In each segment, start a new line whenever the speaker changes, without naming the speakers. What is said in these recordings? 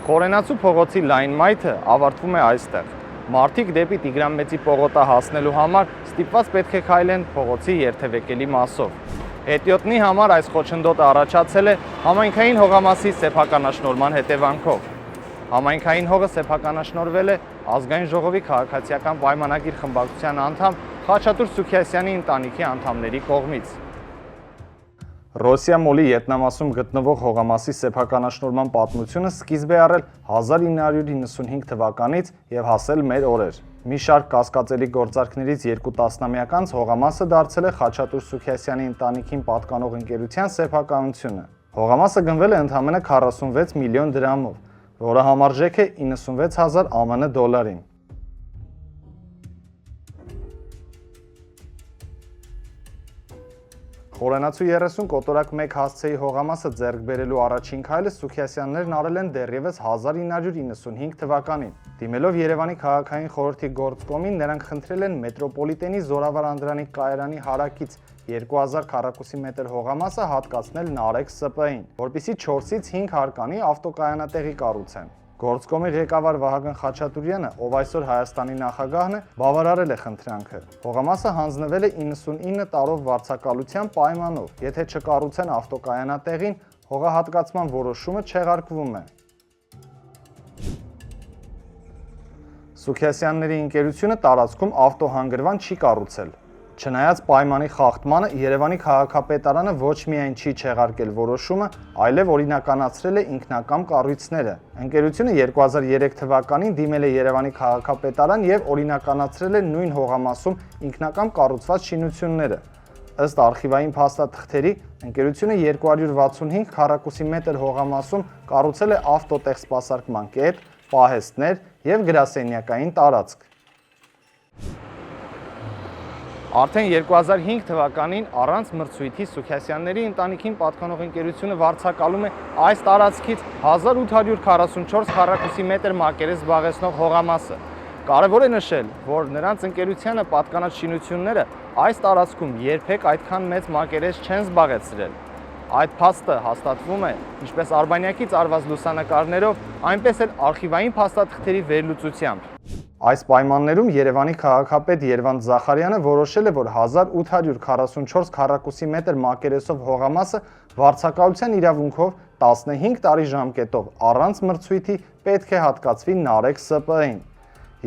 Խորենացու փողոցի լայն մայթը ավարտվում է այստեղ։ Մարդիկ դեպի Տիգրան Մեծի պողոտա հասնելու համար ստիպված պետք է քայլեն փողոցի երթևեկելի մասով։ Հետիոտնի համար այս խոչընդոտը առաջացել է համայնքային հողամասի սեփականաշնորհման հետևանքով։ Համայնքային հողը սեփականաշնորհվել է ազգային ժողովի քաղաքացիական պայմանագիր խմբակցության անդամ Խաչատուր Սուքիասյանի ընտանիքի անդամների կողմից։ Ռոսիա մոլի ետնամասում գտնվող հողամասի սեփականաշնորհման պատմությունը սկիզբ է առել 1995 թվականից եւ հասել մեր օրեր։ Մի շարք կասկածելի գործարքներից 2 տասնամյակ անց հողամասը դարձել է Խաչատուր Սուքիասյանի ընտանիքին պատկանող ընկերության սեփականությունը։ Հողամասը գնվել է ընդամենը 46 միլիոն դրամով, որը համարժեք է 96,000 ԱՄՆ դոլարին։ Խորենացու 30 կոտորակ 1 հասցեի հողամասը ձեռք բերելու առաջին քայլը Սուքիասյաններն արել են դեռևս 1995 թվականին։ Դիմելով Երևանի քաղաքային խորհրդի գործկոմին, նրանք խնդրել են մետրոպոլիտենի Զորավար Անդրանիկ կայարանի հարակից 2000 քառակուսի մետր հողամասը հատկացնել Նարեկ ՍՊ-ին, որպեսզի 4-ից 5 հարկանի ավտոկայանատեղի կառուցեն։ Գործկոմի ղեկավար Վահագն Խաչատուրյանը, ով այսօր Հայաստանի նախագահն է, բավարարել է խնդրանքը։ Հողամասը հանձնվել է 99 տարով վարձակալության պայմանով։ Եթե չկառուցեն ավտոկայանատեղին, հողահատկացման որոշումը չեղարկվում է։ Սուքիասյանների ընկերությունը տարածքում ավտոհանգրվան չի կառուցել։ Չնայած պայմանի խախտմանը, Երևանի քաղաքապետարանը ոչ միայն չի չեղարկել որոշումը, այլև օրինականացրել է ինքնակամ կառույցները։ Ընկերությունը 2003 թվականին դիմել է Երևանի քաղաքապետարան եւ օրինականացրել է նույն հողամասում ինքնակամ կառուցված շինությունները։ Ըստ արխիվային փաստաթղթերի, ընկերությունը 265 քառակուսի մետր հողամասում կառուցել է ավտոտեղ սպասարկման կետ, պահեստներ եւ գրասենյակային տարածք։ Արդեն 2005 թվականին առանց մրցույթի Սուքիասյանների ընտանիքին պատկանող ընկերությունը վարձակալում է այս տարածքից 1844 քառակուսի մետր մակերես զբաղեցնող հողամասը։ Կարևոր է նշել, որ նրանց ընկերությանը պատկանած շինությունները այս տարածքում երբեք այդքան մեծ մակերես չեն զբաղեցրել։ Այդ փաստը հաստատվում է ինչպես Արբանյակից արված լուսանկարներով, այնպես էլ արխիվային փաստաթղթերի վերլուծությամբ։ Այս պայմաններում Երևանի քաղաքապետ Երվանդ Զախարյանը որոշել է, որ 1844 քառակուսի մետր մակերեսով հողամասը վարձակալության իրավունքով 15 տարի ժամկետով առանց մրցույթի պետք է հատկացվի Նարեկ ՍՊ-ին։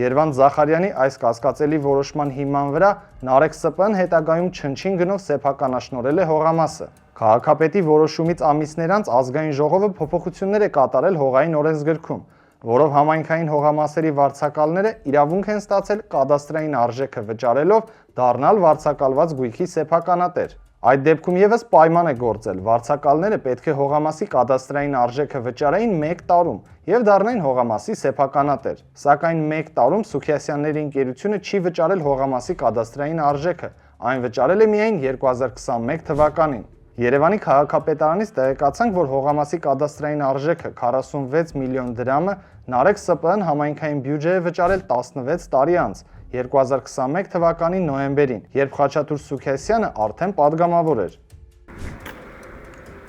Երվանդ Զախարյանի այս կասկածելի որոշման հիման վրա Նարեկ ՍՊ-ն հետագայում չնչին գնով սեփականաշնորհել է հողամասը։ Քաղաքապետի որոշումից ամիսներ անց ազգային ժողովը փոփոխություններ է կատարել հողային օրենսգրքում, որով համայնքային հողամասերի վարձակալները իրավունք են ստացել կադաստրային արժեքը վճարելով դառնալ վարձակալված գույքի սեփականատեր։ Այդ դեպքում եւս պայման է գործել, վարձակալները պետք է հողամասի կադաստրային արժեքը վճարեին 1 տարում եւ դառնային հողամասի սեփականատեր։ Սակայն 1 տարում Սուքիասյանների ընկերությունը չի վճարել հողամասի կադաստրային արժեքը, այն վճարել է միայն 2021 թվականին։ Երևանի քաղաքապետարանից տեղեկացանք, որ հողամասի կադաստրային արժեքը 46 միլիոն դրամը Նարեկ ՍՊ-ն համայնքային բյուջե է վճարել 16 տարի անց, 2021 թվականի նոյեմբերին, երբ Խաչատուր Սուքիասյանը արդեն падգամավոր էր։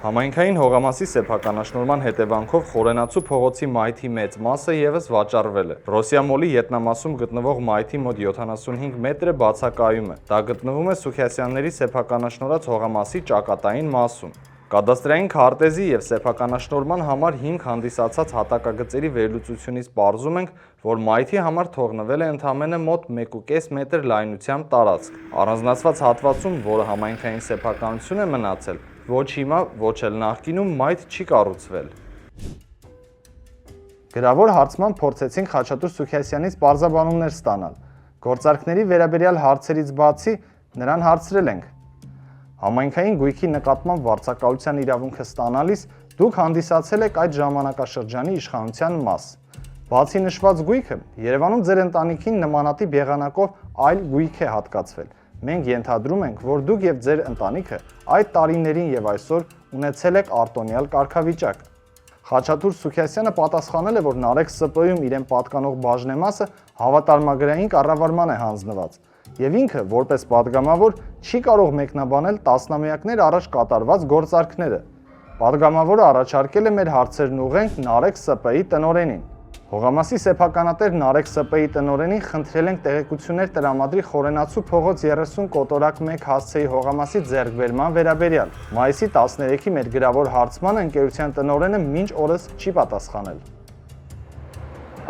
Համայնքային հողամասի սեփականաշնորհման հետևանքով Խորենացու փողոցի մայթի մեծ մասը եւս վաճառվել է։ Ռոսիա մոլի ետնամասում գտնվող մայթի մոտ 75 մետրը բացակայում է։ Դա գտնվում է Սուքիասյանների սեփականաշնորհած հողամասի ճակատային մասում։ Կադաստրային քարտեզի եւ սեփականաշնորհման համար հիմք հանդիսացած հատակագծերի վերլուծությունից պարզում ենք, որ մայթի համար թողնվել է ընդամենը մոտ 1.5 մետր լայնությամբ տարածք։ Առանձնացված հատվածում, որը համայնքային սեփականություն է մնացել, ոչ հիմա, ոչ էլ նախկինում մայթ չի կառուցվել։ Գրավոր հարցման փորձեցինք Խաչատուր Սուքիասյանից պարզաբանումներ ստանալ։ Գործարքների վերաբերյալ հարցերից բացի նրան հարցրել ենք. Համայնքային գույքի նկատմամբ վարձակալության իրավունքը ստանալիս դուք հանդիսացել եք այդ ժամանակաշրջանի իշխանության մաս։ Բացի նշված գույքը, Երևանում ձեր ընտանիքին նմանատիպ եղանակով այլ գույք է հատկացվել։ Մենք ենթադրում ենք, որ դուք եւ ձեր ընտանիքը այդ տարիներին եւ այսօր ունեցել եք արտոնյալ կարգավիճակ։ Խաչատուր Սուքիասյանը պատասխանել է, որ Նարեկ ՍՊ-ում իրեն պատկանող բաժնեմասը հավատարմագրային կառավարման է հանձնված, եւ ինքը, որպես падգամավոր, չի կարող մեկնաբանել տասնամյակներ առաջ կատարված գործարքները։ Պատգամավորը առաջարկել է մեր հարցերն ուղղենք Նարեկ ՍՊ-ի տնօրենին։ Հողամասի սեփականատեր Նարեկ ՍՊ-ի տնօրենին խնդրել ենք տեղեկություններ տրամադրի Խորենացու փողոց 30 կոտորակ 1 հասցեի հողամասի ձեռքբերման վերաբերյալ։ Մայիսի 13-ի մեր գրավոր հարցմանը ընկերության տնօրենը մինչ օրս չի պատասխանել։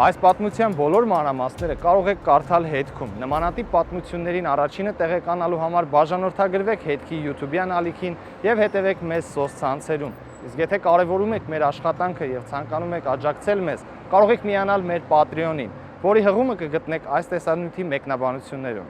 Այս պատմության բոլոր մանրամասները կարող եք կարդալ հետքում։ Նմանատիպ պատմություններին առաջինը տեղեկանալու համար բաժանորդագրվեք հետքի YouTube-յան ալիքին եւ հետևեք մեզ սոցցանցերում։ Իսկ եթե կարևորում եք մեր աշխատանքը եւ ցանկանում եք աջակցել մեզ, կարող եք միանալ մեր Patreon-ին, որի հղումը կգտնեք այս տեսանյութի մեկնաբանություններում։